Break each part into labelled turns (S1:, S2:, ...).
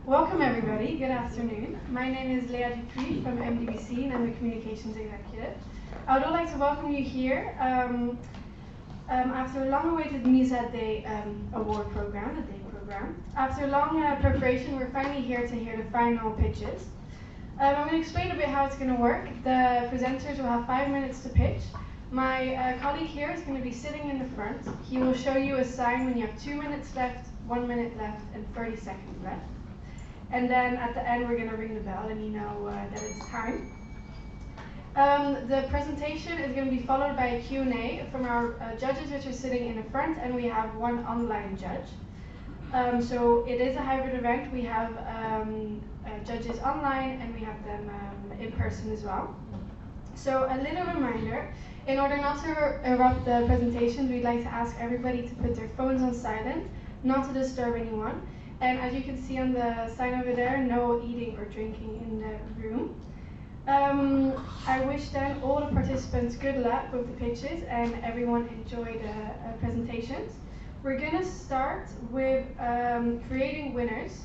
S1: Welcome everybody, good afternoon. My name is Lise from MDBC and I'm the Communications Executive. I would like to welcome you here after a long-awaited MISA Day award program, a day program. After long preparation, we're finally here to hear the final pitches. I'm going to explain a bit how it's going to work. The presenters will have 5 minutes to pitch. My colleague here is going to be sitting in the front. He will show you a sign when you have 2 minutes left, 1 minute left, and 30 seconds left. And then at the end, we're going to ring the bell and you know that it's time. The presentation is going to be followed by a Q&A from our judges, which are sitting in the front, and we have one online judge. So it is a hybrid event. We have judges online and we have them in person as well. So a little reminder, in order not to interrupt the presentations, we'd like to ask everybody to put their phones on silent, not to disturb anyone. And as you can see on the sign over there, no eating or drinking in the room. I wish then all the participants good luck with the pitches and everyone enjoy the presentations. We're going to start with creating winners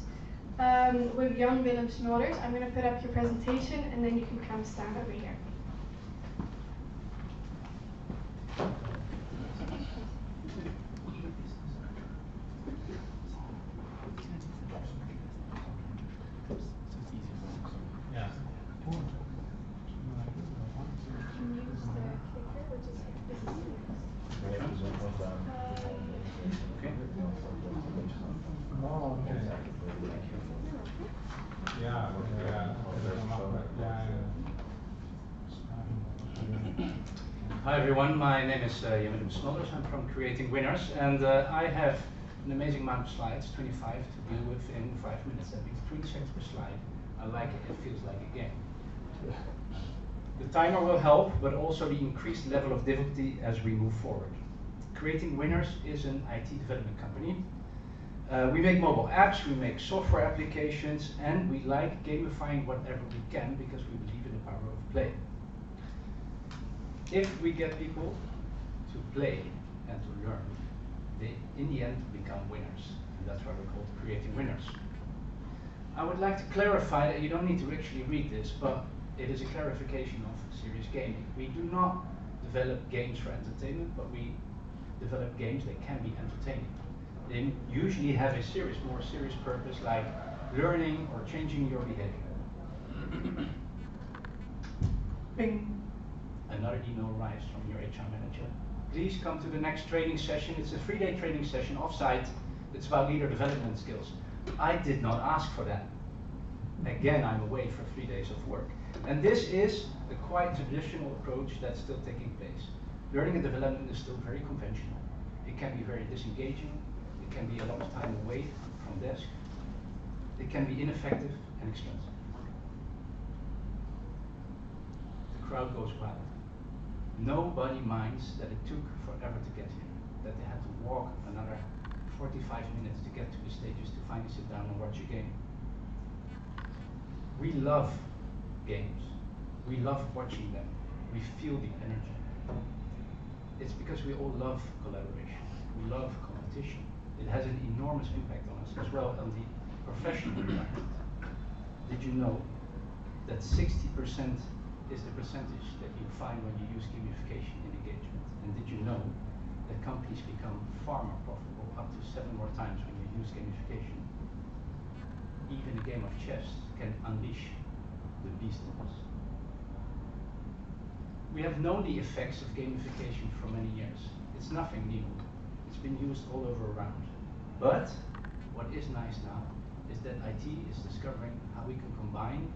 S1: with Jan Willem Snolders. I'm going to put up your presentation and then you can come stand over here.
S2: Hi everyone, my name is Jan Willem Snolders. I'm from Creating Winners, and I have an amazing amount of slides, 25 to deal with in 5 minutes. That means 20 seconds per slide. I like it, it feels like a game. The timer will help, but also the increased level of difficulty as we move forward. Creating Winners is an IT development company. We make mobile apps, we make software applications, and we like gamifying whatever we can because we believe in the power of play. If we get people to play and to learn, they in the end become winners. And that's why we're called Creating Winners. I would like to clarify that you don't need to actually read this, but it is a clarification of serious gaming. We do not develop games for entertainment, but we develop games that can be entertaining. They usually have a more serious purpose, like learning or changing your behavior. Bing. Another email arrives from your HR manager. Please come to the next training session. It's a 3-day training session offsite. It's about leader development skills. I did not ask for that. Again, I'm away for 3 days of work. And this is a quite traditional approach that's still taking place. Learning and development is still very conventional. It can be very disengaging. It can be a lot of time away from desk. It can be ineffective and expensive. The crowd goes wild. Nobody minds that it took forever to get here, that they had to walk another 45 minutes to get to the stages to finally sit down and watch a game. We love games. We love watching them. We feel the energy. It's because we all love collaboration. We love competition. It has an enormous impact on us as well on the professional environment. Did you know that 60% is the percentage that you find when you use gamification in engagement? And did you know that companies become far more profitable, up to 7 more times when you use gamification? Even a game of chess can unleash the beast in us. We have known the effects of gamification for many years. It's nothing new. It's been used all over around. But what is nice now is that IT is discovering how we can combine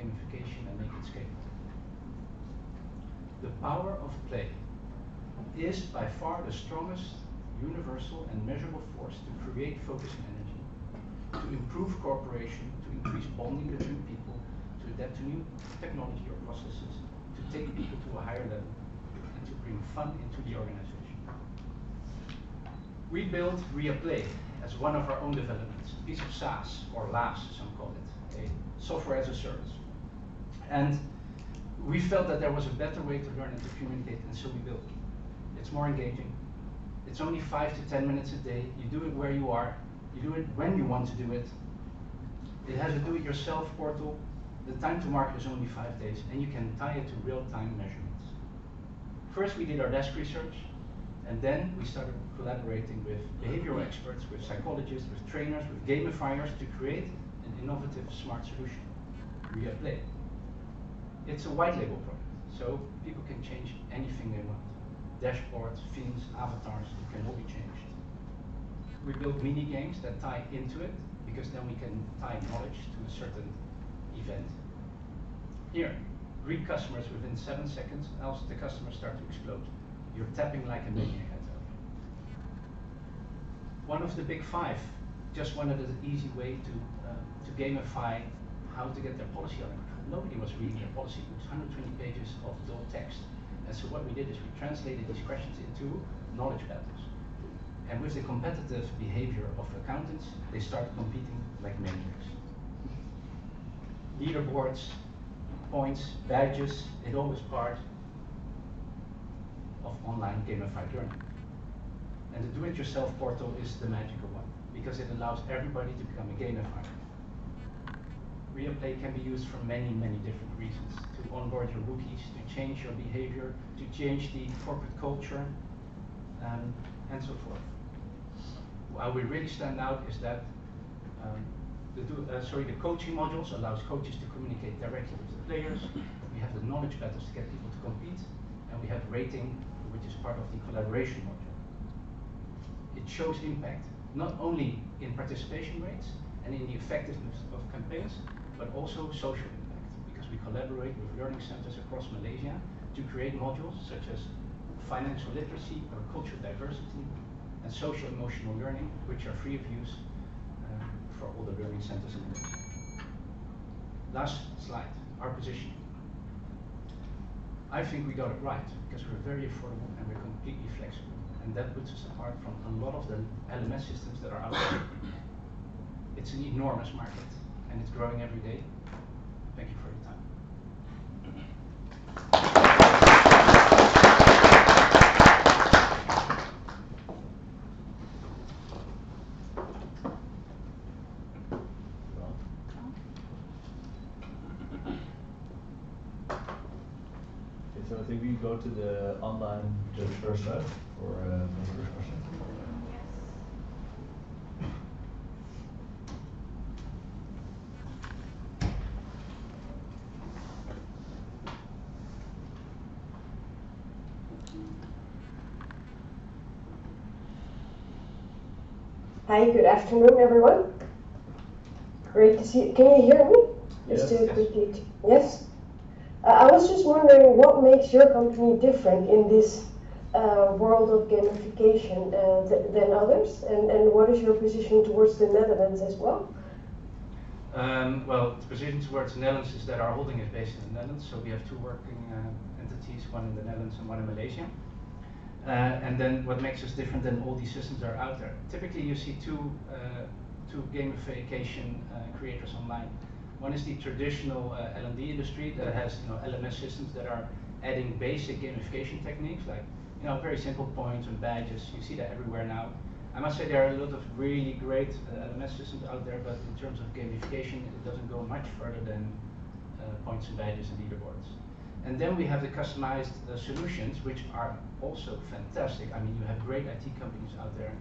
S2: gamification and make it scalable. The power of play is by far the strongest universal and measurable force to create focus and energy, to improve cooperation, to increase bonding between people, to adapt to new technology or processes, to take people to a higher level, and to bring fun into the organization. We built Ria Play as one of our own developments, a piece of SaaS, or LaaS, some call it, a software as a service. And we felt that there was a better way to learn and to communicate, and so we built it. It's more engaging. It's only 5 to 10 minutes a day. You do it where you are. You do it when you want to do it. It has a do-it-yourself portal. The time to market is only 5 days, and you can tie it to real-time measurements. First, we did our desk research, and then we started collaborating with behavioral experts, with psychologists, with trainers, with gamifiers to create an innovative smart solution, Replay. It's a white label product, so people can change anything they want. Dashboards, themes, avatars, it can all be changed. We built mini games that tie into it, because then we can tie knowledge to a certain event. Here, greet customers within 7 seconds, else the customers start to explode. You're tapping like a maniac, I tell you. One of the big 5 just wanted an easy way to gamify how to get their policy under control. Nobody was reading their policy books, 120 pages of dull text. And so what we did is we translated these questions into knowledge battles. And with the competitive behavior of accountants, they started competing like maniacs. Leaderboards, points, badges, it all was part of online gamified learning. And the do-it-yourself portal is the magical one, because it allows everybody to become a gamifier. Replay can be used for many, many different reasons. To onboard your rookies, to change your behavior, to change the corporate culture, and so forth. How we really stand out is that the coaching modules allows coaches to communicate directly with the players. We have the knowledge battles to get people to compete, and we have rating, which is part of the collaboration module. It shows impact, not only in participation rates and in the effectiveness of campaigns, but also social impact, because we collaborate with learning centers across Malaysia to create modules such as financial literacy or cultural diversity and social emotional learning, which are free of use for all the learning centers in Malaysia. Last slide, our positioning. I think we got it right, because we're very affordable and we're completely flexible. And that puts us apart from a lot of the LMS systems that are out there. It's an enormous market, and it's growing every day. Thank you for your time.
S3: Okay, so I think we go to the online judge first, right? For the first question.
S4: Hi, good afternoon, everyone. Great to see you. Can you hear me?
S3: Yes.
S4: Yes? I was just wondering what makes your company different in this world of gamification than others, and what is your position towards the Netherlands as well?
S2: Well, the position towards the Netherlands is that our holding is based in the Netherlands, so we have 2 working entities, one in the Netherlands and one in Malaysia. And then what makes us different than all these systems that are out there? Typically you see two gamification creators online. One is the traditional L&D industry that has LMS systems that are adding basic gamification techniques, like very simple points and badges. You see that everywhere now. I must say there are a lot of really great LMS systems out there, but in terms of gamification it doesn't go much further than points and badges and leaderboards. And then we have the customized solutions, which are also fantastic. I mean, you have great IT companies out there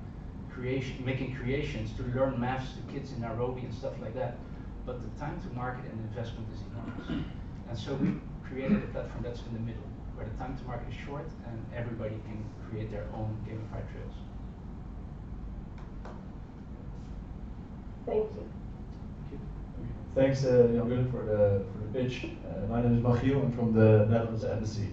S2: making creations to learn maths to kids in Nairobi and stuff like that. But the time to market and investment is enormous. And so we created a platform that's in the middle, where the time to market is short and everybody can create their own gamified trails.
S4: Thank you.
S3: Thanks, Jan for the pitch. My name is Michiel. I'm from the Netherlands Embassy.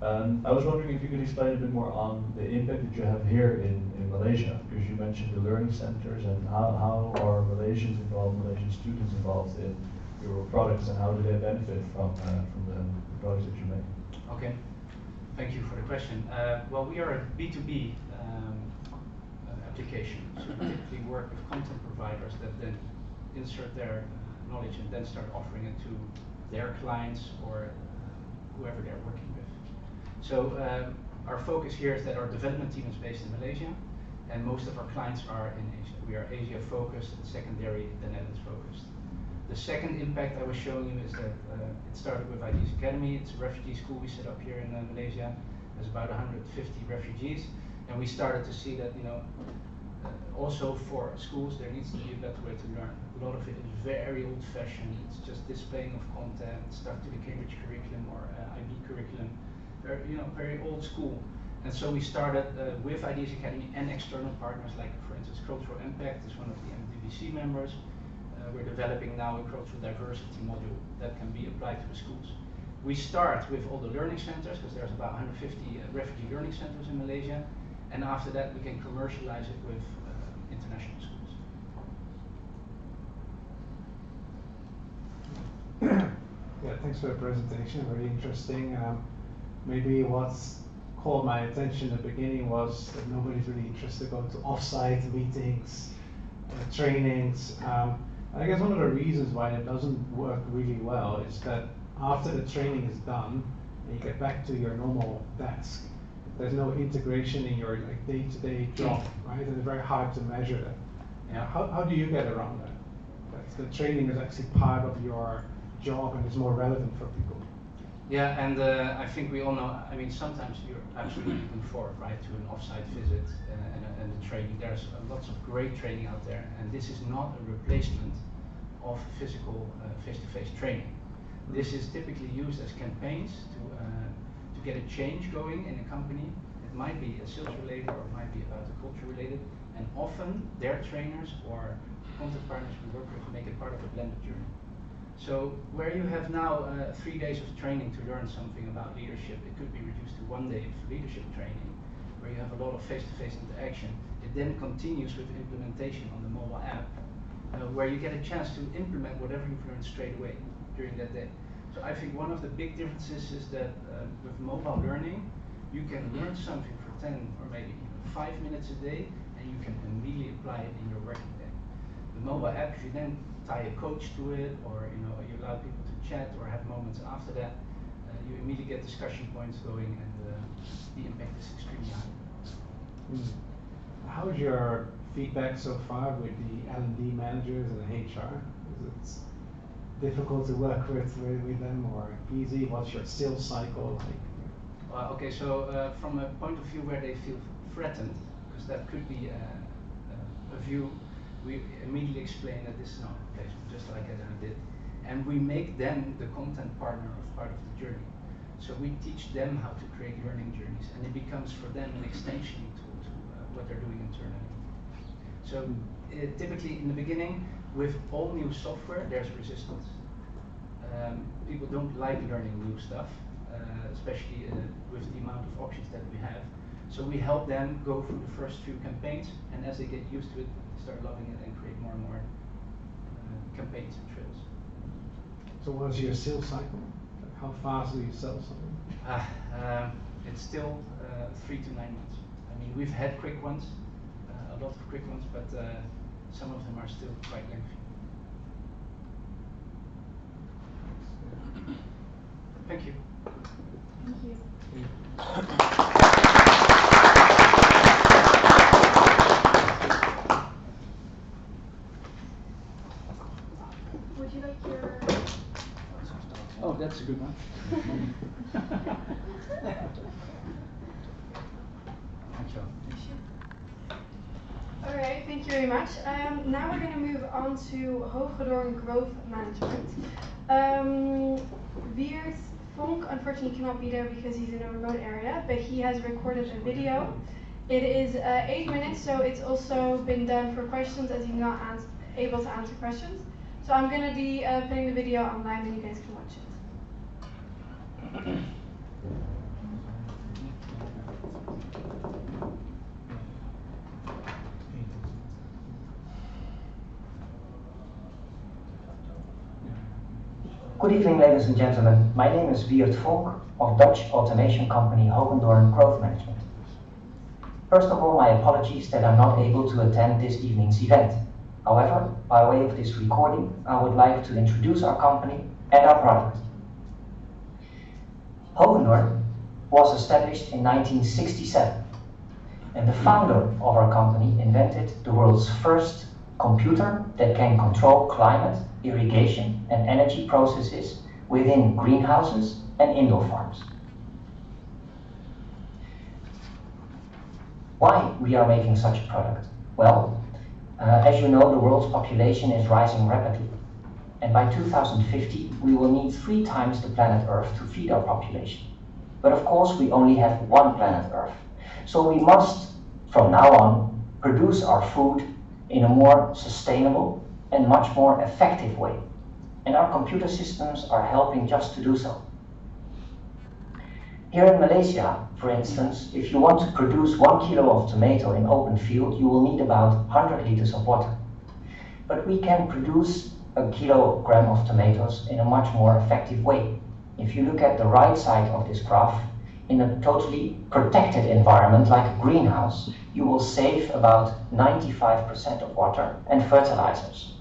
S3: I was wondering if you could explain a bit more on the impact that you have here in Malaysia, because you mentioned the learning centers, and how are Malaysians involved, Malaysian students involved in your products, and how do they benefit from the products that you make?
S2: Okay, thank you for the question. Well, we are a B2B application, so we typically work with content providers that then insert their knowledge and then start offering it to their clients or whoever they're working with. So our focus here is that our development team is based in Malaysia, and most of our clients are in Asia. We are Asia focused, secondary, the Netherlands focused. The second impact I was showing you is that it started with Ideas Academy. It's a refugee school we set up here in Malaysia. There's about 150 refugees, and we started to see that, you know, also for schools there needs to be a better way to learn. A lot of it is very old-fashioned. It's just displaying of content, stuck to the Cambridge curriculum or IB curriculum. Very, you know, very old school. And so we started with Ideas Academy and external partners, like for instance Cultural Impact is one of the MDVC members. We're developing now a cultural diversity module that can be applied to the schools. We start with all the learning centers, because there's about 150 refugee learning centers in Malaysia, and after that we can commercialize it with international schools.
S5: Yeah, thanks for the presentation, very interesting. Maybe what's caught my attention at the beginning was that nobody's really interested to go to off-site meetings, trainings. I guess one of the reasons why it doesn't work really well is that after the training is done and you get back to your normal desk, there's no integration in your like day-to-day job, right? And it's very hard to measure that.
S2: Yeah.
S5: How do you get around that? That the training is actually part of your job and is more relevant for people.
S2: Yeah, and I think we all know, I mean, sometimes you're absolutely looking forward, right, to an off-site visit and the training. There's lots of great training out there, and this is not a replacement of physical face-to-face training. This is typically used as campaigns to get a change going in a company. It might be sales related or it might be about the culture related, and often their trainers or content partners we work with make it part of a blended journey. So where you have now 3 days of training to learn something about leadership, it could be reduced to 1 day of leadership training, where you have a lot of face-to-face interaction. It then continues with implementation on the mobile app, where you get a chance to implement whatever you've learned straight away during that day. So I think one of the big differences is that with mobile learning, you can learn something for 10 or maybe even 5 minutes a day, and you can immediately apply it in your working day. The mobile app, if you then tie a coach to it, or you allow people to chat or have moments after that, you immediately get discussion points going, and the impact is extremely high.
S5: How's your feedback so far with the L&D managers and HR? Is it difficult to work with them, or easy? What's your sales cycle like?
S2: Okay, so from a point of view where they feel threatened, because that could be a view, we immediately explain that this is not a replacement, just like I did. And we make them the content partner of part of the journey. So we teach them how to create learning journeys, and it becomes for them an extension to what they're doing internally. So typically in the beginning, with all new software, there's resistance. People don't like learning new stuff, especially with the amount of options that we have. So we help them go through the first few campaigns, and as they get used to it, start loving it and create more and more campaigns and trails.
S5: So what's your sales cycle? Like how fast do you sell something?
S2: It's still 3 to 9 months. I mean, we've had quick ones, a lot of quick ones, but some of them are still quite lengthy. Thank you.
S1: Thank you. Would you like your...
S2: Oh, that's a good one.
S1: Alright, thank you very much. Now we're going to move on to Hoogendoorn Growth Management. Wiert Vonk unfortunately cannot be there because he's in a remote area, but he has recorded a video. It is 8 minutes, so it's also been done for questions as he's not able to answer questions. So I'm going to be putting the video online and you guys can watch it.
S6: Good evening, ladies and gentlemen. My name is Wiert Vonk of Dutch automation company Hoogendoorn Growth Management. First of all, my apologies that I'm not able to attend this evening's event. However, by way of this recording, I would like to introduce our company and our product. Hoogendoorn was established in 1967. And the founder of our company invented the world's first computer that can control climate, irrigation, and energy processes within greenhouses and indoor farms. Why we are making such a product? Well, as you know, the world's population is rising rapidly. And by 2050, we will need 3 times the planet Earth to feed our population. But of course, we only have one planet Earth. So we must, from now on, produce our food in a more sustainable and much more effective way. And our computer systems are helping just to do so. Here in Malaysia, for instance, if you want to produce 1 kilo of tomato in open field, you will need about 100 liters of water. But we can produce a kilogram of tomatoes in a much more effective way. If you look at the right side of this graph, in a totally protected environment like a greenhouse, you will save about 95% of water and fertilizers.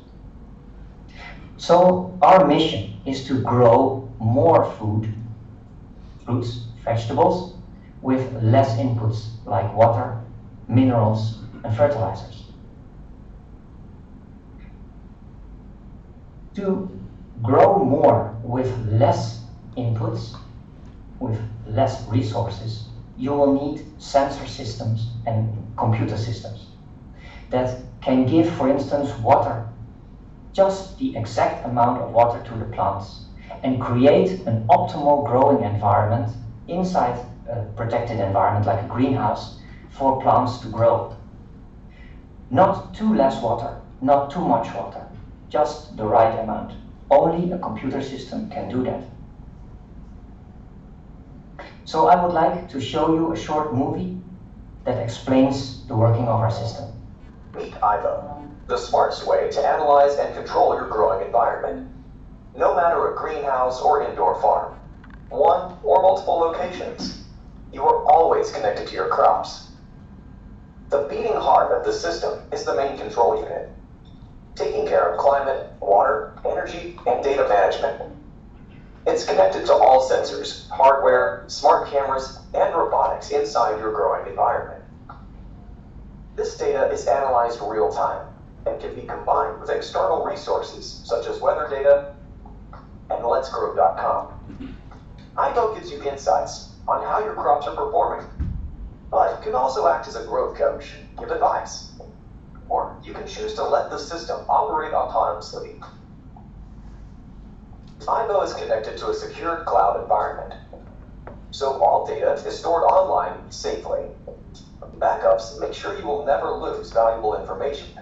S6: So our mission is to grow more food, fruits, vegetables, with less inputs like water, minerals, and fertilizers. To grow more with less inputs, with less resources, you will need sensor systems and computer systems that can give, for instance, water, just the exact amount of water to the plants, and create an optimal growing environment inside a protected environment like a greenhouse for plants to grow. Not too less water, not too much water, just the right amount. Only a computer system can do that. So I would like to show you a short movie that explains the working of our system.
S7: Meet IVO, the smartest way to analyze and control your growing environment. No matter a greenhouse or indoor farm, one or multiple locations, you are always connected to your crops. The beating heart of the system is the main control unit, taking care of climate, water, energy, and data management. It's connected to all sensors, hardware, smart cameras, and robotics inside your growing environment. This data is analyzed real time and can be combined with external resources such as weather data and letsgrow.com. IVO gives you insights on how your crops are performing, but can also act as a growth coach, give advice, or you can choose to let the system operate autonomously. IVO is connected to a secured cloud environment, so all data is stored online safely. Backups make sure you will never lose valuable information,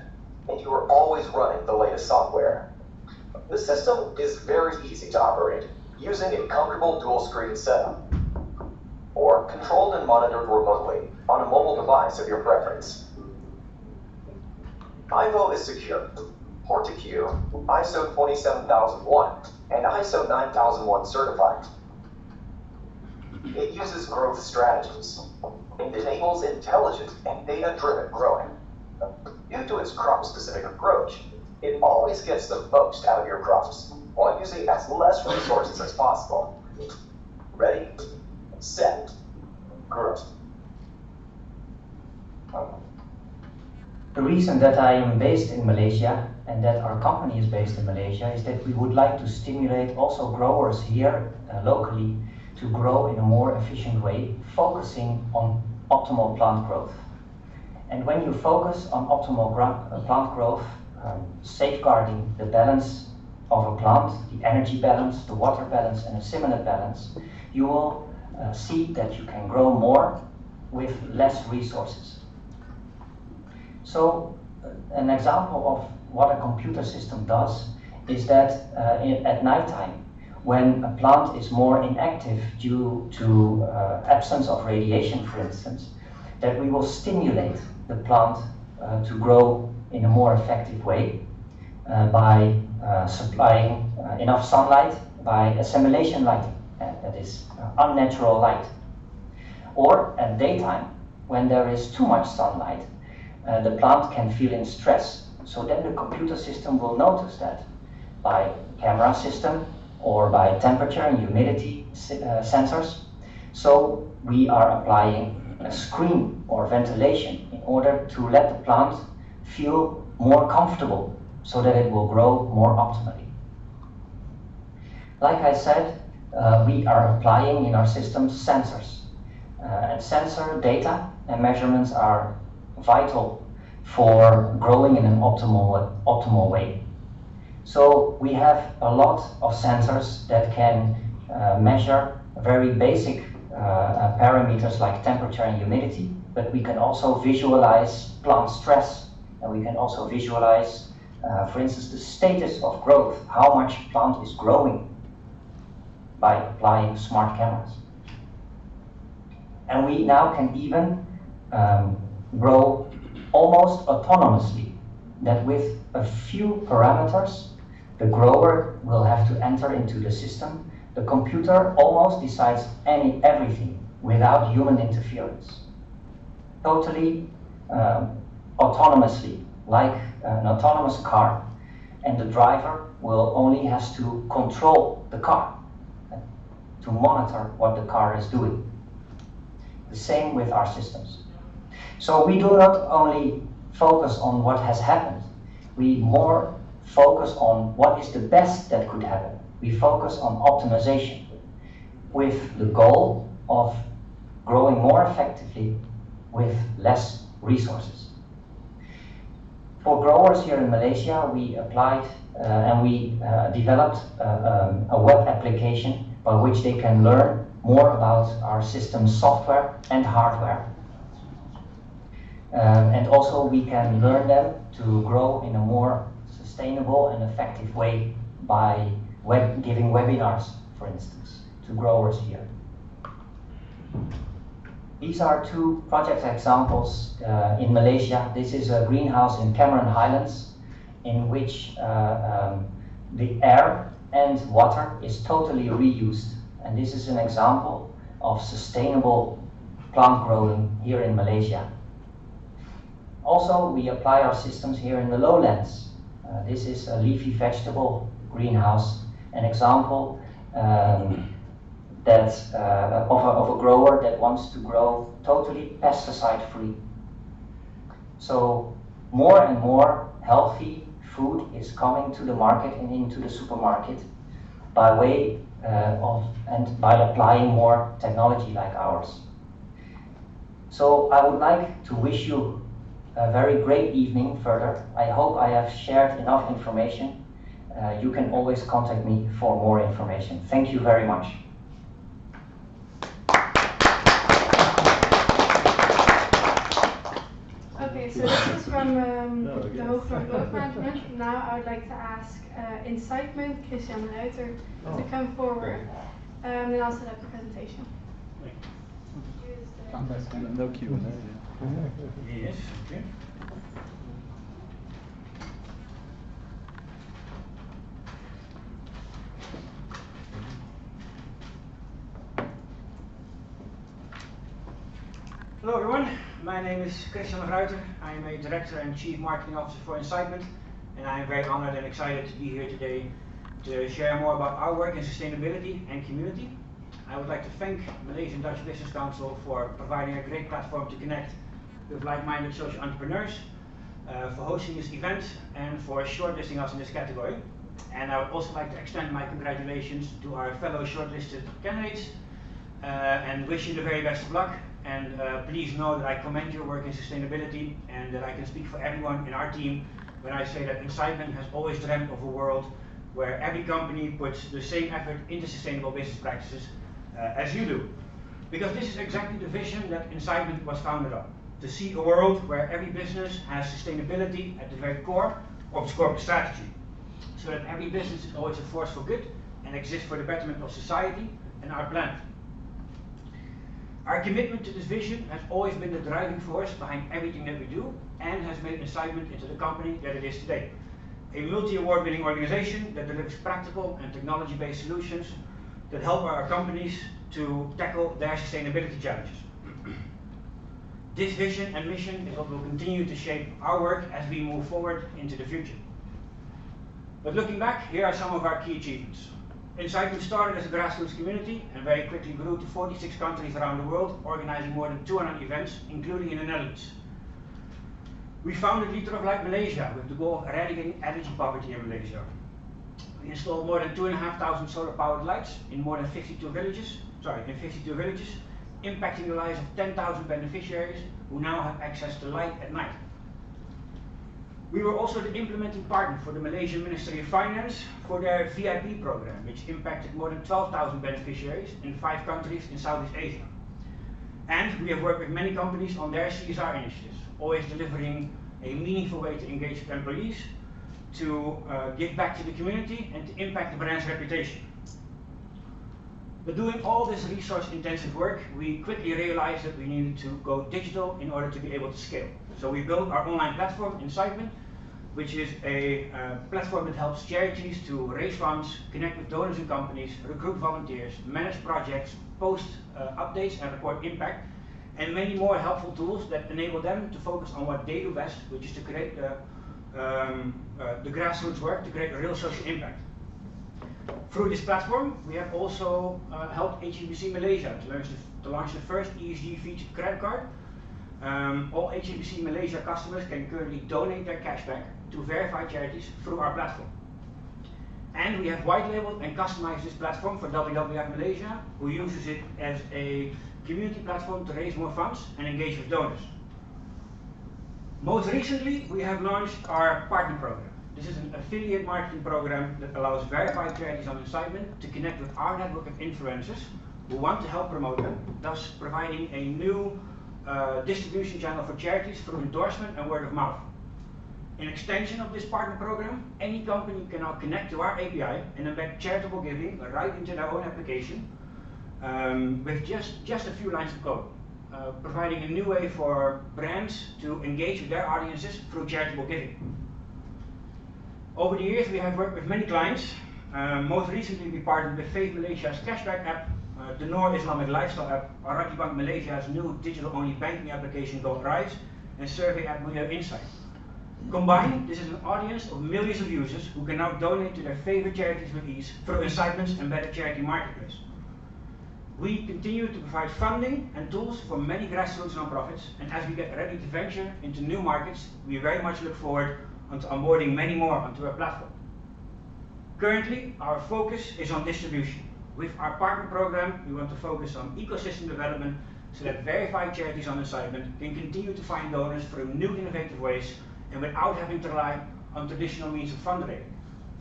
S7: and you are always running the latest software. The system is very easy to operate, using a comfortable dual-screen setup, or controlled and monitored remotely on a mobile device of your preference. IVO is secure. Hordijk, ISO 27001, and ISO 9001 certified. It uses growth strategies and enables intelligent and data-driven growing. Due to its crop-specific approach, it always gets the most out of your crops while using as less resources as possible. Ready, set, grow.
S6: The reason that I am based in Malaysia and that our company is based in Malaysia is that we would like to stimulate also growers here locally to grow in a more efficient way, focusing on optimal plant growth. And when you focus on optimal plant growth, safeguarding the balance of a plant, the energy balance, the water balance, and a similar balance, you will see that you can grow more with less resources. So an example of what a computer system does is that at nighttime, when a plant is more inactive due to absence of radiation, for instance, that we will stimulate the plant to grow in a more effective way by supplying enough sunlight, by assimilation lighting, that is unnatural light. Or at daytime, when there is too much sunlight, the plant can feel in stress. So then the computer system will notice that by camera system or by temperature and humidity sensors. So we are applying a screen or ventilation in order to let the plant feel more comfortable so that it will grow more optimally. Like I said, we are applying in our systems sensors. And sensor data and measurements are vital for growing in an optimal way. So we have a lot of sensors that can measure very basic parameters like temperature and humidity, but we can also visualize plant stress, and we can also visualize, for instance, the status of growth, how much plant is growing by applying smart cameras. And we now can even grow almost autonomously, that with a few parameters, the grower will have to enter into the system. The computer almost decides everything without human interference. Totally autonomously, like an autonomous car. And the driver will only has to control the car, to monitor what the car is doing. The same with our systems. So we do not only focus on what has happened, we more focus on what is the best that could happen. We focus on optimization with the goal of growing more effectively with less resources. For growers here in Malaysia, we applied and we developed a web application by which they can learn more about our system software and hardware. And also we can learn them to grow in a more sustainable and effective way by giving webinars, for instance, to growers here. These are two project examples in Malaysia. This is a greenhouse in Cameron Highlands in which the air and water is totally reused. And this is an example of sustainable plant growing here in Malaysia. Also, we apply our systems here in the lowlands. This is a leafy vegetable greenhouse, an example of a grower that wants to grow totally pesticide-free. So more and more healthy food is coming to the market and into the supermarket by way and by applying more technology like ours. So I would like to wish you a very great evening further. I hope I have shared enough information. You can always contact me for more information. Thank you very much.
S1: Okay, so this is from the Hoogendoorn Growth Management. Now I would like to ask Incitement, Christian Ruiter, to come forward and I'll set up the presentation.
S3: No Q&A.
S2: Yes, okay. Hello everyone, my name is Christian Ruiter. I am a Director and Chief Marketing Officer for Incitement, and I am very honored and excited to be here today to share more about our work in sustainability and community. I would like to thank Malaysian Dutch Business Council for providing a great platform to connect with like-minded social entrepreneurs, for hosting this event, and for shortlisting us in this category. And I would also like to extend my congratulations to our fellow shortlisted candidates and wish you the very best of luck. And please know that I commend your work in sustainability and that I can speak for everyone in our team when I say that Incitement has always dreamt of a world where every company puts the same effort into sustainable business practices as you do. Because this is exactly the vision that Incitement was founded on. To see a world where every business has sustainability at the very core of its corporate strategy. So that every business is always a force for good and exists for the betterment of society and our planet. Our commitment to this vision has always been the driving force behind everything that we do and has made Incitement into the company that it is today. A multi-award winning organization that delivers practical and technology-based solutions that help our companies to tackle their sustainability challenges. This vision and mission is what will continue to shape our work as we move forward into the future. But looking back, here are some of our key achievements.
S8: Incitement started as a grassroots community and very quickly grew to 46 countries around the world, organizing more than 200 events, including in the Netherlands. We founded Liter of Light Malaysia with the goal of eradicating energy poverty in Malaysia. We installed more than 2,500 solar-powered lights in more than 52 villages, impacting the lives of 10,000 beneficiaries who now have access to light at night. We were also the implementing partner for the Malaysian Ministry of Finance for their VIP program, which impacted more than 12,000 beneficiaries in 5 countries in Southeast Asia. And we have worked with many companies on their CSR initiatives, always delivering a meaningful way to engage with employees, to give back to the community, and to impact the brand's reputation. But doing all this resource-intensive work, we quickly realized that we needed to go digital in order to be able to scale. So we built our online platform, Incitement, which is a platform that helps charities to raise funds, connect with donors and companies, recruit volunteers, manage projects, post updates and report impact, and many more helpful tools that enable them to focus on what they do best, which is to create the grassroots work to create a real social impact. Through this platform, we have also helped HSBC Malaysia to launch the first ESG featured credit card. All HSBC Malaysia customers can currently donate their cashback to verified charities through our platform. And we have white labeled and customized this platform for WWF Malaysia, who uses it as a community platform to raise more funds and engage with donors. Most recently, we have launched our partner program. This is an affiliate marketing program that allows verified charities on Incitement to connect with our network of influencers who want to help promote them, thus providing a new distribution channel for charities through endorsement and word of mouth. In extension of this partner program, any company can now connect to our API and embed charitable giving right into their own application with just a few lines of code, providing a new way for brands to engage with their audiences through charitable giving. Over the years, we have worked with many clients. Most recently, we partnered with Faith Malaysia's cashback app, the Noor Islamic lifestyle app, Arati Bank Malaysia's new digital-only banking application called Rise, and survey app Milieu Insight. Combined, this is an audience of millions of users who can now donate to their favorite charities with ease through Incitement's embedded charity marketplace. We continue to provide funding and tools for many grassroots nonprofits, and as we get ready to venture into new markets, we very much look forward to onboarding many more onto our platform. Currently, our focus is on distribution. With our partner program, we want to focus on ecosystem development so that verified charities on Incitement can continue to find donors through new innovative ways and without having to rely on traditional means of fundraising.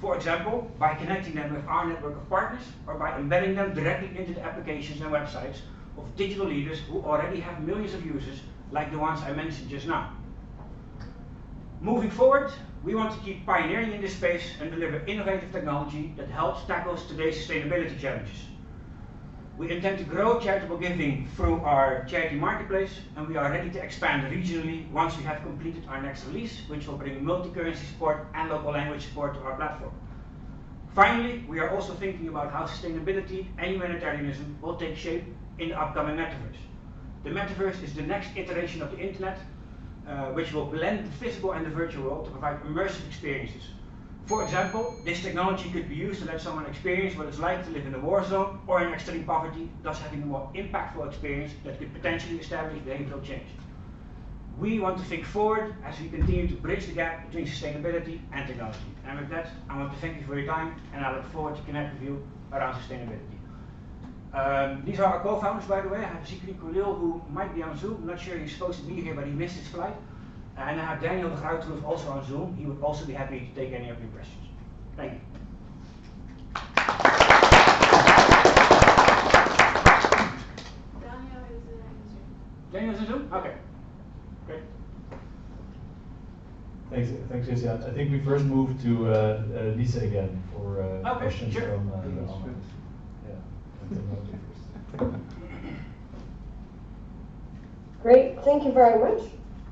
S8: For example, by connecting them with our network of partners or by embedding them directly into the applications and websites of digital leaders who already have millions of users like the ones I mentioned just now. Moving forward, we want to keep pioneering in this space and deliver innovative technology that helps tackle today's sustainability challenges. We intend to grow charitable giving through our charity marketplace, and we are ready to expand regionally once we have completed our next release, which will bring multi-currency support and local language support to our platform. Finally, we are also thinking about how sustainability and humanitarianism will take shape in the upcoming metaverse. The metaverse is the next iteration of the internet, which will blend the physical and the virtual world to provide immersive experiences. For example, this technology could be used to let someone experience what it's like to live in a war zone or in extreme poverty, thus having a more impactful experience that could potentially establish behavioral change. We want to think forward as we continue to bridge the gap between sustainability and technology. And with that, I want to thank you for your time, and I look forward to connect with you around sustainability. These are our co-founders, by the way. I have Zikri Kulil, who might be on Zoom. I'm not sure he's supposed to be here, but he missed his flight. And I have Daniel de Groot, who is also on Zoom. He would also be happy to take any of your questions. Thank you.
S1: Daniel is in Zoom.
S8: Daniel's in Zoom? Okay. Great.
S3: Thanks, Jesse. I think we first move to Lise again for questions
S8: sure.
S3: from the online. Yeah.
S4: Great, thank you very much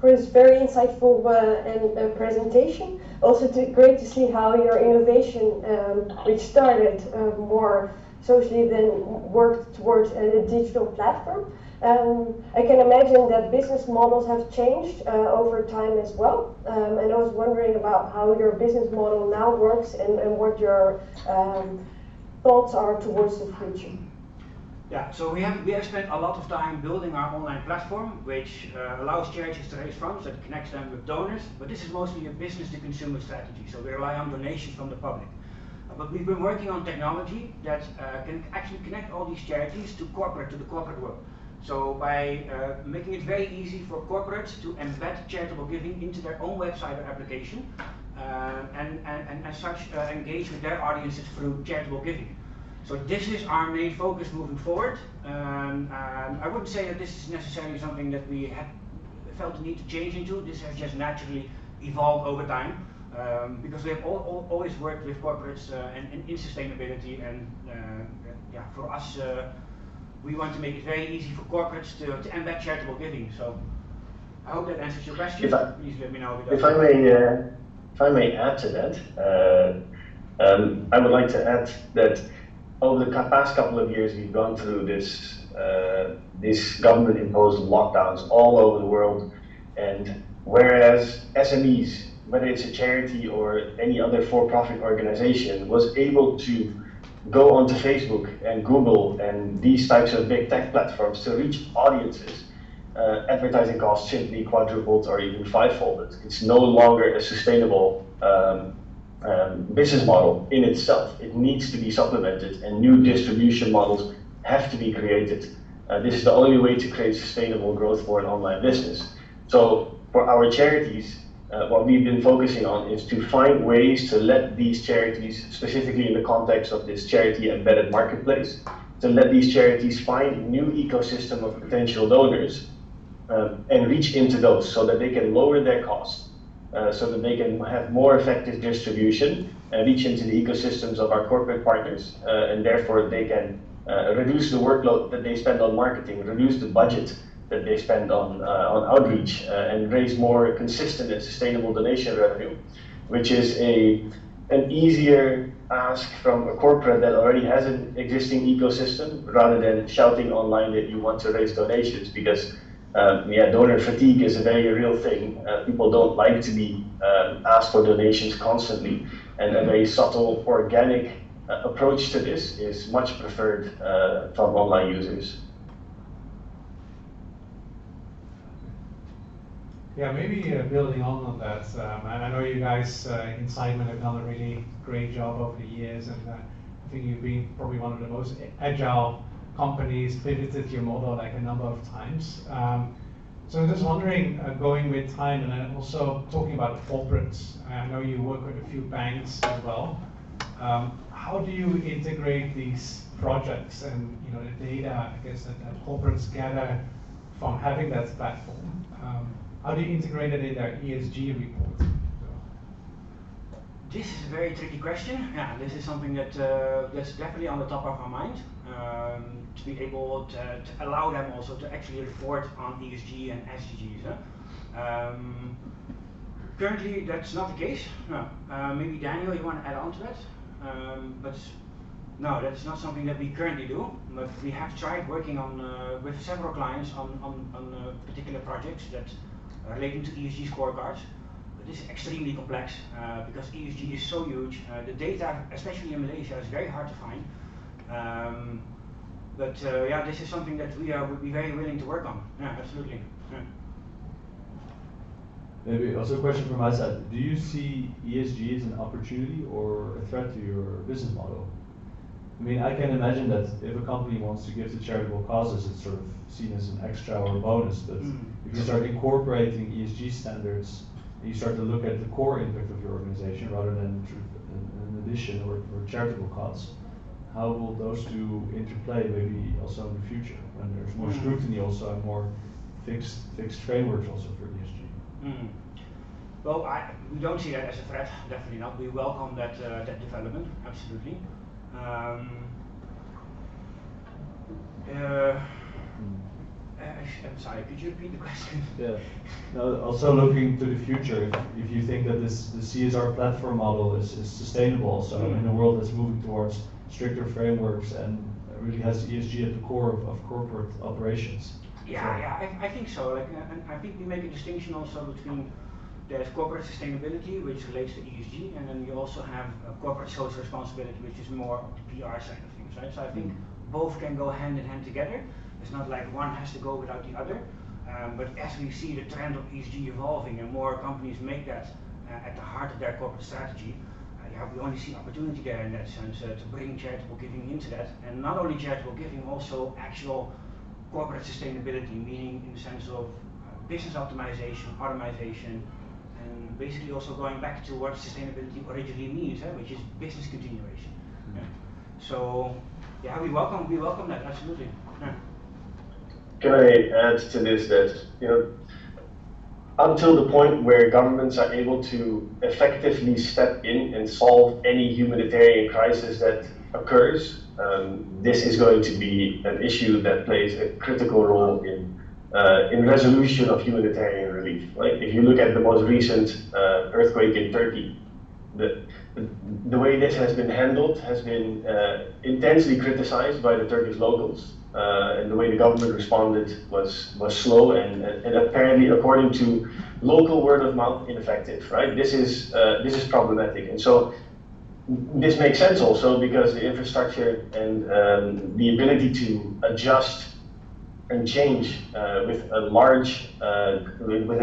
S4: for this very insightful presentation. Also great to see how your innovation, which started more socially than worked towards a digital platform. I can imagine that business models have changed over time as well. And I was wondering about how your business model now works and what your thoughts are towards the future?
S8: Yeah, so we have spent a lot of time building our online platform, which allows charities to raise funds that connects them with donors. But this is mostly a business-to-consumer strategy, so we rely on donations from the public. But we've been working on technology that can actually connect all these charities to the corporate world. So by making it very easy for corporates to embed charitable giving into their own website or application, and as such engage with their audiences through charitable giving. So this is our main focus moving forward. I wouldn't say that this is necessarily something that we have felt the need to change into. This has just naturally evolved over time, because we have always worked with corporates and in sustainability, and yeah, for us, we want to make it very easy for corporates to embed charitable giving. So I hope that answers your question. Please let me know if it doesn't.
S9: If I may add to that, I would like to add that over the past couple of years, we've gone through this government-imposed lockdowns all over the world, and whereas SMEs, whether it's a charity or any other for-profit organization, was able to go onto Facebook and Google and these types of big tech platforms to reach audiences, advertising costs simply quadrupled or even fivefolded. It's no longer a sustainable business model in itself. It needs to be supplemented, and new distribution models have to be created. This is the only way to create sustainable growth for an online business. So for our charities, what we've been focusing on is to find ways to let these charities, specifically in the context of this charity embedded marketplace, to let these charities find a new ecosystem of potential donors and reach into those so that they can lower their costs, so that they can have more effective distribution and reach into the ecosystems of our corporate partners, and therefore they can reduce the workload that they spend on marketing, reduce the budget that they spend on outreach, and raise more consistent and sustainable donation revenue, which is an easier ask from a corporate that already has an existing ecosystem, rather than shouting online that you want to raise donations, because donor fatigue is a very real thing. People don't like to be asked for donations constantly, and a very subtle, organic approach to this is much preferred from online users.
S5: Yeah, maybe building on that, I know you guys, Incitement, have done a really great job over the years, and I think you've been probably one of the most agile companies, pivoted your model like a number of times. So I'm just wondering, going with time, and then also talking about corporates, I know you work with a few banks as well. How do you integrate these projects and the data, I guess, that corporates gather from having that platform? How do you integrate it in their ESG report?
S8: This is a very tricky question. Yeah, this is something that that's definitely on the top of our mind. To be able to allow them also to actually report on ESG and SDGs. Currently, that's not the case. No. Maybe Daniel, you want to add on to that? But no, that's not something that we currently do. But we have tried working on with several clients on particular projects that are relating to ESG scorecards. But this is extremely complex because ESG is so huge. The data, especially in Malaysia, is very hard to find. Yeah, this is something that we would be very willing to work on. Yeah, absolutely. Yeah.
S3: Maybe also a question from my side. Do you see ESG as an opportunity or a threat to your business model? I mean, I can imagine that if a company wants to give to charitable causes, it's sort of seen as an extra or a bonus. But if you start incorporating ESG standards, and you start to look at the core impact of your organization rather than an addition or charitable cause, how will those two interplay maybe also in the future when there's more scrutiny also and more fixed frameworks also for ESG?
S8: Well, we don't see that as a threat, definitely not. We welcome that development, absolutely. I'm sorry, could you repeat the question?
S3: Yeah. No, also looking to the future, if you think that the CSR platform model is sustainable also in a world that's moving towards stricter frameworks and really has ESG at the core of corporate operations.
S8: Yeah, I think so. Like, and I think we make a distinction also between there's corporate sustainability, which relates to ESG, and then you also have corporate social responsibility, which is more of the PR side of things, right? So I think both can go hand in hand together. It's not like one has to go without the other. But as we see the trend of ESG evolving and more companies make that at the heart of their corporate strategy, yeah, we only see opportunity there in that sense to bring charitable giving into that. And not only charitable giving, also actual corporate sustainability, meaning in the sense of business optimization, automation, and basically also going back to what sustainability originally means, which is business continuation. Yeah. So, yeah, we welcome that, absolutely. Yeah.
S9: Can I add to this that, you know, until the point where governments are able to effectively step in and solve any humanitarian crisis that occurs, this is going to be an issue that plays a critical role in resolution of humanitarian relief. Like if you look at the most recent earthquake in Turkey, the way this has been handled has been intensely criticized by the Turkish locals. And the way the government responded was slow and apparently, according to local word of mouth, ineffective. Right? This is problematic, and so this makes sense also because the infrastructure and the ability to adjust and change with a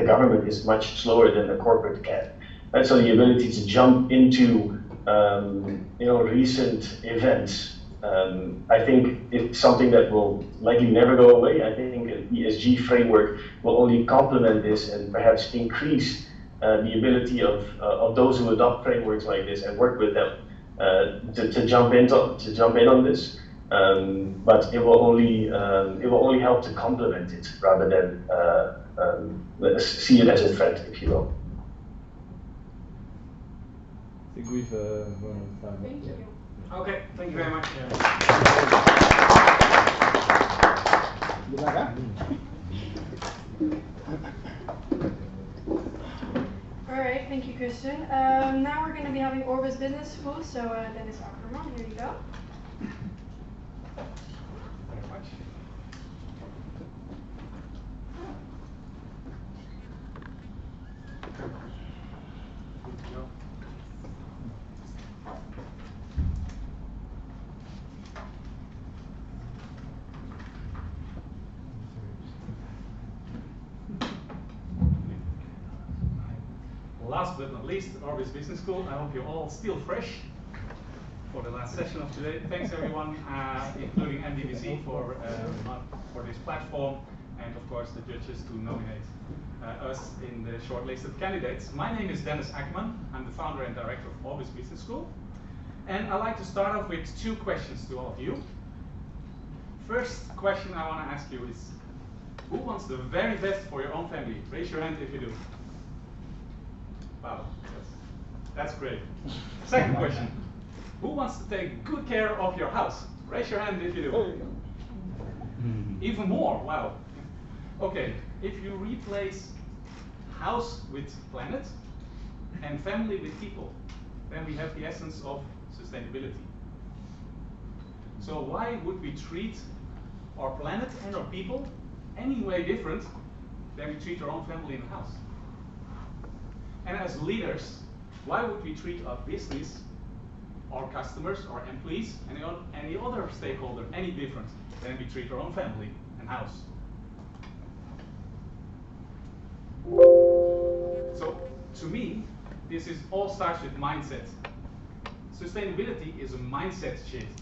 S9: government is much slower than a corporate can. And so the ability to jump into recent events. I think it's something that will likely never go away. I think an ESG framework will only complement this and perhaps increase the ability of those who adopt frameworks like this and work with them to jump in on this. But it will only help to complement it rather than see it as a threat, if you will.
S3: I think we've run out of time.
S1: Thank you.
S8: Okay, thank you very much.
S1: Alright, thank you, Christian. Now we're going to be having Orbis Business School, so Dennis Ackerman, here you go.
S2: Very much.
S10: Last but not least, Orbis Business School. I hope you're all still fresh for the last session of today. Thanks everyone, including NLinBusiness for this platform, and of course the judges to nominate us in the shortlisted candidates. My name is Dennis Ackerman. I'm the founder and director of Orbis Business School. And I'd like to start off with two questions to all of you. First question I want to ask you is, who wants the very best for your own family? Raise your hand if you do. Wow, that's great. Second question, who wants to take good care of your house? Raise your hand if you do. Even more, wow. Okay, if you replace house with planet and family with people, then we have the essence of sustainability. So why would we treat our planet and our people any way different than we treat our own family in the house? And as leaders, why would we treat our business, our customers, our employees, any other stakeholder any different than we treat our own family and house? So, to me, this all starts with mindset. Sustainability is a mindset shift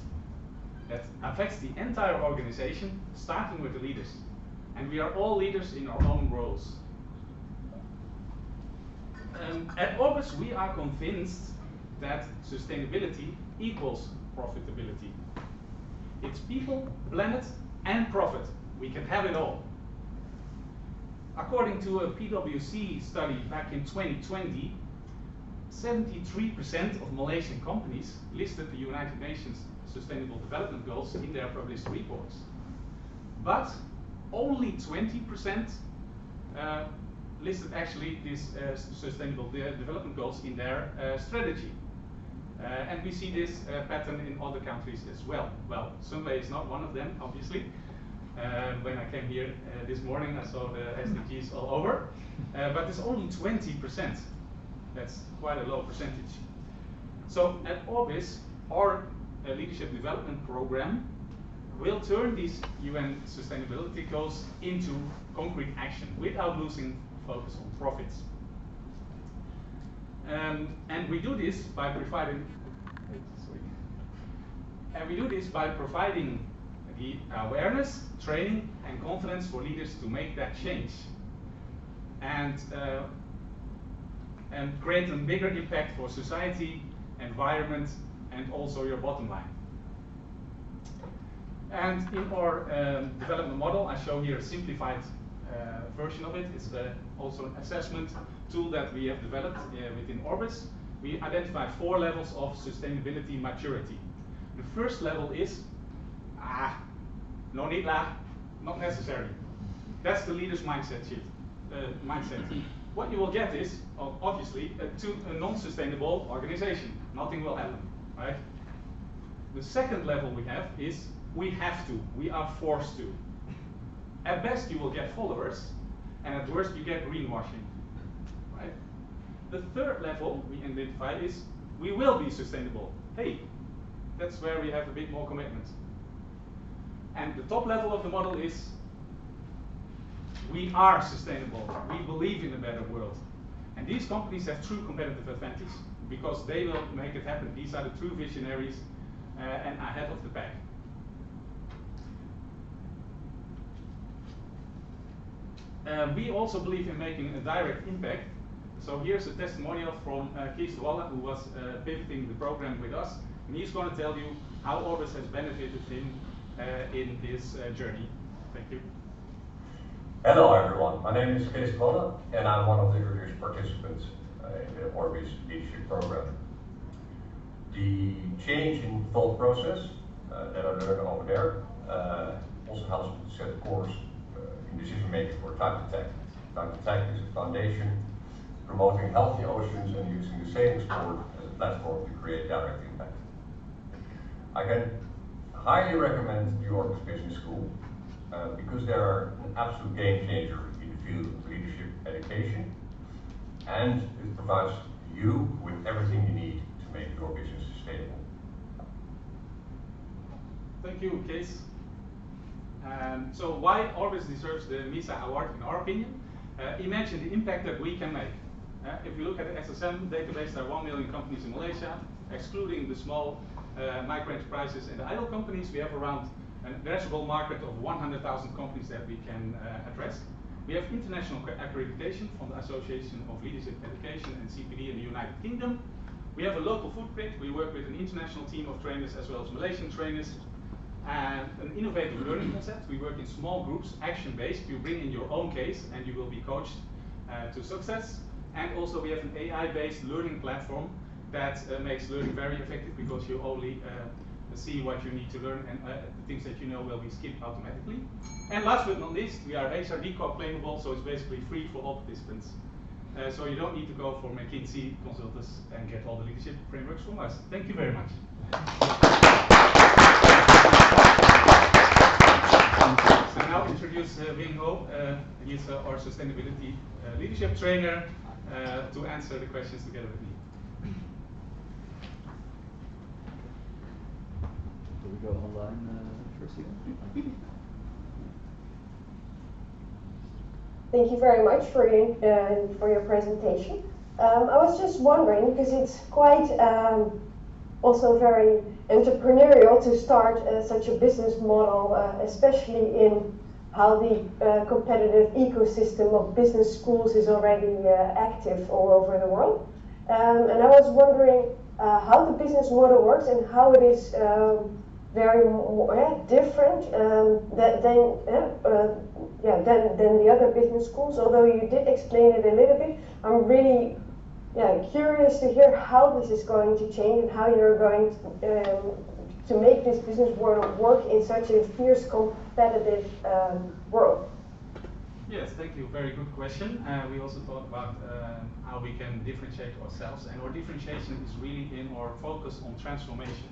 S10: that affects the entire organization, starting with the leaders. And we are all leaders in our own roles. At Orbis, we are convinced that sustainability equals profitability. It's people, planet, and profit. We can have it all. According to a PwC study back in 2020, 73% of Malaysian companies listed the United Nations Sustainable Development Goals in their published reports. But only 20% listed actually these Sustainable Development Goals in their strategy. And we see this pattern in other countries as well. Well, Sunway is not one of them, obviously. When I came here this morning, I saw the SDGs all over, but it's only 20%. That's quite a low percentage. So at Orbis, our leadership development program will turn these UN sustainability goals into concrete action without losing focus on profits. And we do this by providing the awareness, training, and confidence for leaders to make that change, and create a bigger impact for society, environment, and also your bottom line. And in our development model, I show here a simplified version of it. It's also an assessment tool that we have developed within Orbis. We identified 4 levels of sustainability maturity. The first level is, no need lah, not necessary. That's the leader's mindset shift. What you will get is, obviously, a non-sustainable organization. Nothing will happen, right? The second level we have is, we have to, we are forced to. At best you will get followers, and at worst you get greenwashing, right? The third level we identify is, we will be sustainable. Hey, that's where we have a bit more commitment. And the top level of the model is, we are sustainable, we believe in a better world. And these companies have true competitive advantage, because they will make it happen. These are the true visionaries and ahead of the pack. We also believe in making a direct impact. So here's a testimonial from Kees de Walle, who was pivoting the program with us. And he's going to tell you how Orbis has benefited him in this journey. Thank you.
S11: Hello everyone, my name is Kees de Walle, and I'm one of the earliest participants in the Orbis leadership program. The change in thought process that I learned over there also helps me to set course in decision making for Time to Tech. Time to Tech is a foundation promoting healthy oceans and using the savings board as a platform to create direct impact. I can highly recommend the Orbis Business School because they are an absolute game changer in the field of leadership education, and it provides you with everything you need to make your business sustainable.
S10: Thank you, Kees. So why Orbis deserves the MISA award in our opinion? Imagine the impact that we can make. If you look at the SSM database, there are 1 million companies in Malaysia, excluding the small micro enterprises and the idle companies. We have around an addressable market of 100,000 companies that we can address. We have international accreditation from the Association of Leadership Education and CPD in the United Kingdom. We have a local footprint. We work with an international team of trainers as well as Malaysian trainers. And an innovative learning concept. We work in small groups, action-based. You bring in your own case and you will be coached to success. And also we have an AI-based learning platform that makes learning very effective, because you only see what you need to learn, and the things that you know will be skipped automatically. And last but not least, we are HRD co-claimable, so it's basically free for all participants. So you don't need to go for McKinsey consultants and get all the leadership frameworks from us. Thank you very much. So now introduce Wing Ho. He's our sustainability leadership trainer to answer the questions together with me.
S3: Do we go online first again?
S4: Thank you very much for your presentation. I was just wondering, because it's quite also very entrepreneurial to start such a business model, especially in how the competitive ecosystem of business schools is already active all over the world. And I was wondering how the business model works and how it is very different than the other business schools. Although you did explain it a little bit, I'm really curious to hear how this is going to change and how you're going to make this business world work in such a fierce competitive world.
S10: Yes, thank you. Very good question. We also talked about how we can differentiate ourselves, and our differentiation is really in our focus on transformation.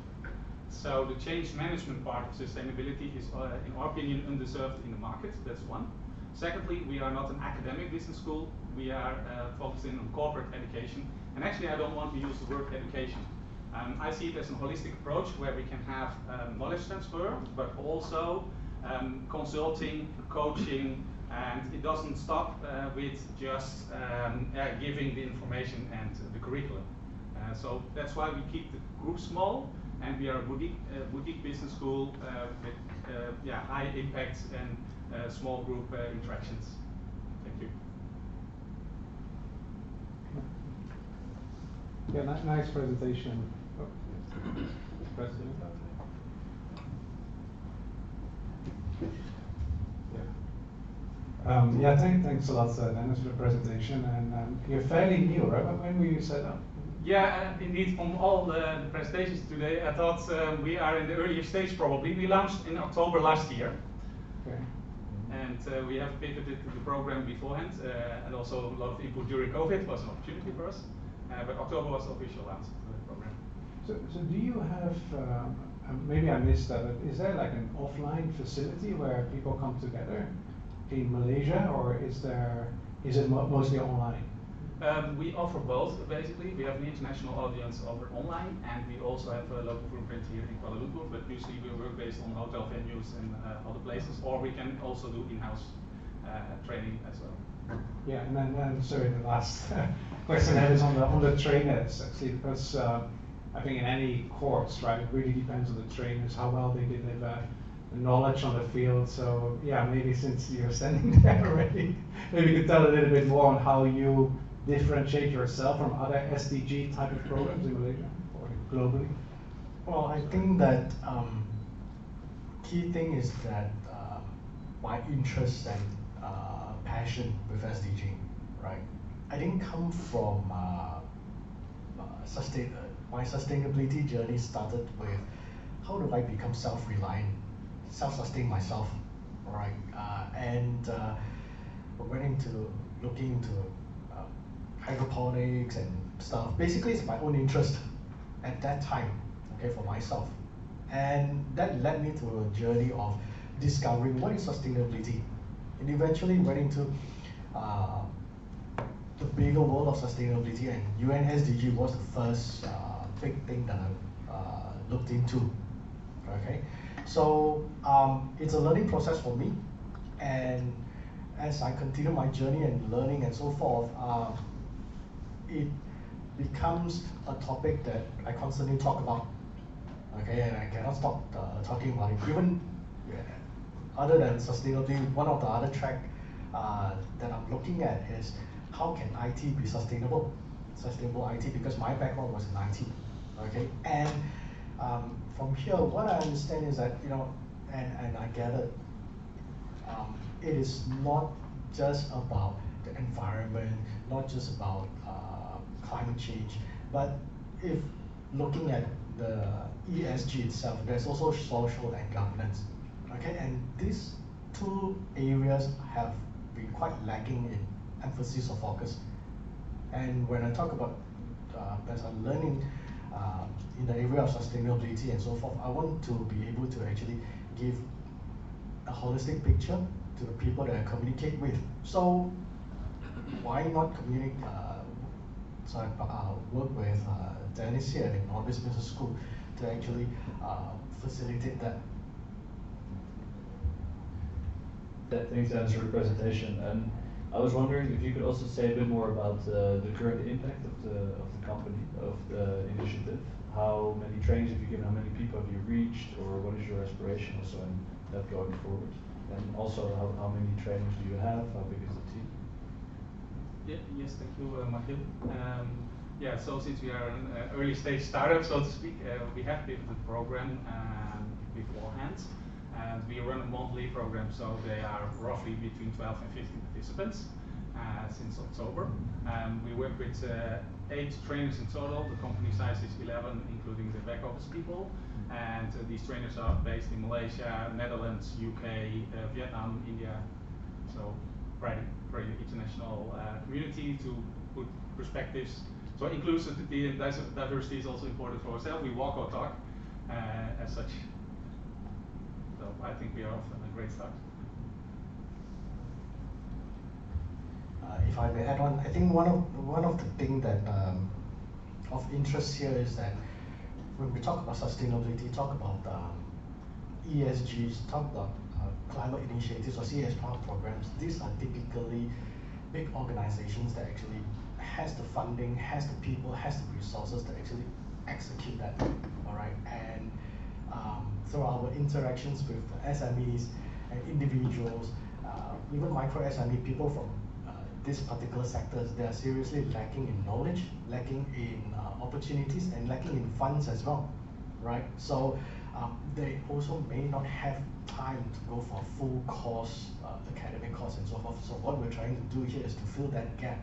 S10: So the change management part of sustainability is, in our opinion, underserved in the market. That's one. Secondly, we are not an academic business school. We are focusing on corporate education. And actually, I don't want to use the word education. I see it as a holistic approach where we can have knowledge transfer, but also consulting, coaching, and it doesn't stop with just giving the information and the curriculum. So that's why we keep the group small, and we are a boutique business school with high impact and small group interactions. Thank you.
S5: Yeah, nice presentation. Oh, President. Yeah, thanks a lot, Dennis, for the presentation. And you're fairly new, right? When were you set up?
S10: Yeah, indeed, from all the presentations today, I thought we are in the earlier stage probably. We launched in October last year.
S5: Okay.
S10: And we have pivoted the program beforehand, and also a lot of input during COVID was an opportunity for us. But October was the official launch of the program.
S5: So do you have, maybe I missed that, but is there like an offline facility where people come together in Malaysia, or is it mostly online?
S10: We offer both, basically. We have an international audience over online, and we also have a local footprint here in Kuala Lumpur, but usually we work based on hotel venues and other places, or we can also do in-house training as well.
S5: Yeah, and then sorry, the last question is on the trainers, actually, because I think in any course, right, it really depends on the trainers, how well they deliver, the knowledge on the field. So yeah, maybe since you're standing there already, maybe you could tell a little bit more on how you differentiate yourself from other SDG type of programs in Malaysia or globally.
S12: Well, I think that key thing is that my interest and passion with SDG, right? I didn't come from my sustainability journey started with how do I become self-reliant, self-sustain myself, right? And went into looking into hydroponics and stuff. Basically, it's my own interest at that time, okay, for myself. And that led me to a journey of discovering what is sustainability. And eventually went into the bigger world of sustainability, and UN SDG was the first big thing that I looked into, okay? So it's a learning process for me, and as I continue my journey and learning and so forth, it becomes a topic that I constantly talk about, okay, and I cannot stop talking about it. Even other than sustainability, one of the other track that I'm looking at is how can IT be sustainable IT, because my background was in IT, okay, and from here, what I understand is that, you know, and I gathered, it is not just about the environment, not just about climate change, but if looking at the ESG itself, there's also social and governance, okay, and these two areas have been quite lacking in emphasis or focus. And when I talk about as I'm learning in the area of sustainability and so forth, I want to be able to actually give a holistic picture to the people that I communicate with. So why not communicate? So I work with Dennis here in Orbis Business School to actually facilitate that.
S3: Thanks, Dennis, for the presentation. And I was wondering if you could also say a bit more about the current impact of the company, of the initiative. How many trainings have you given? How many people have you reached? Or what is your aspiration also in that going forward? And also, how many trainings do you have? How big is the team?
S10: Yes, thank you, Matthijs. Yeah, so since we are an early stage startup, so to speak, we have pivoted the program beforehand. And we run a monthly program, so they are roughly between 12 and 15 participants since October. We work with 8 trainers in total. The company size is 11, including the back office people. And these trainers are based in Malaysia, Netherlands, UK, Vietnam, India. So very international community to put perspectives. So inclusivity and diversity is also important for ourselves. We walk our talk. as such. So I think we are off on a great start.
S12: If I may add on, I think one of the things that of interest here is that when we talk about sustainability, talk about ESGs, talk about climate initiatives or CSR programs, these are typically big organizations that actually has the funding, has the people, has the resources to actually execute that, all right? And through our interactions with SMEs and individuals, even micro SME people from these particular sectors, they are seriously lacking in knowledge, lacking in opportunities, and lacking in funds as well, right? So they also may not have time to go for full course, academic course and so forth. So what we're trying to do here is to fill that gap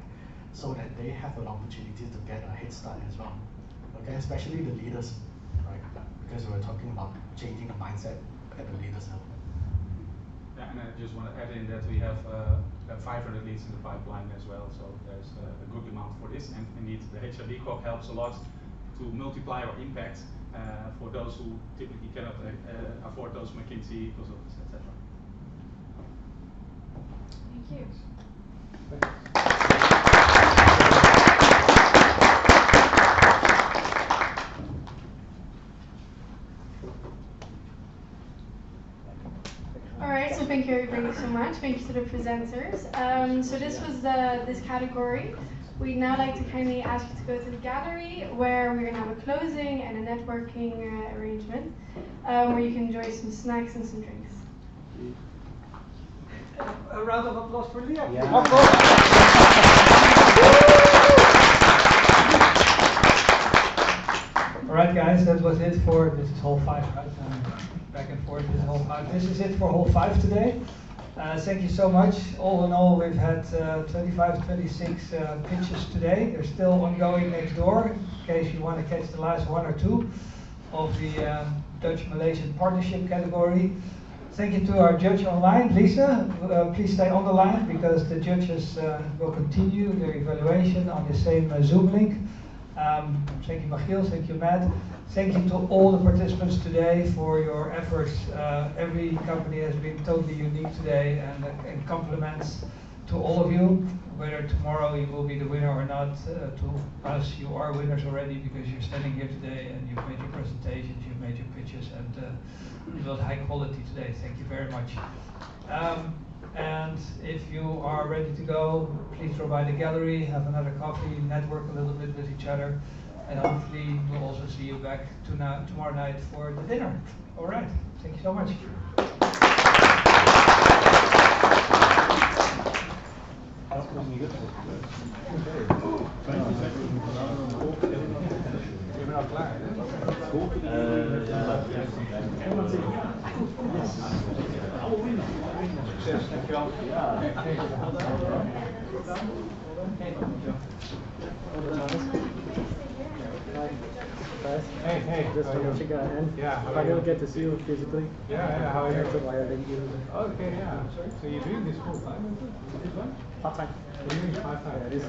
S12: so that they have an opportunity to get a head start as well, okay? Especially the leaders, right? Because we're talking about changing the mindset at the leaders level.
S10: Yeah, and I just want to add in that we have 500 leads in the pipeline as well, so there's a good demand for this, and indeed the HRD Corp helps a lot to multiply our impact for those who typically cannot afford those McKinsey consultants, etc.
S1: Thank you. Alright, so thank you everybody so much. Thank you to the presenters. So this was this category. We'd now like to kindly ask you to go to the gallery where we're going to have a closing and a networking arrangement where you can enjoy some snacks and some drinks.
S8: A round of applause for Leeuwen.
S2: Yeah.
S8: Of course.
S13: Alright guys, that was it for, this is hall 5, right? Back and forth, this is hall 5. This is it for hall 5 today. Thank you so much. All in all, we've had 25, 26 pitches today. They're still ongoing next door, in case you want to catch the last one or two of the Dutch-Malaysian partnership category. Thank you to our judge online, Lise. Please stay on the line because the judges will continue their evaluation on the same Zoom link. Thank you, Michiel. Thank you, Matt. Thank you to all the participants today for your efforts. Every company has been totally unique today, and compliments to all of you. Whether tomorrow you will be the winner or not, to us you are winners already because you're standing here today and you've made your presentations, you've made your pitches, and it was high quality today. Thank you very much. And if you are ready to go, please drop by the gallery, have another coffee, network a little bit with each other, and hopefully we'll also see you back tomorrow night for the dinner. All right, thank you so much.
S10: Succes, dankjewel. Hey,
S14: just want to check in.
S10: Yeah,
S14: I will get to see you physically.
S10: Yeah, how are you?
S14: Okay,
S10: yeah. So you're doing this full time?
S14: Part time.
S10: You're doing it part time?
S14: Yeah, it is.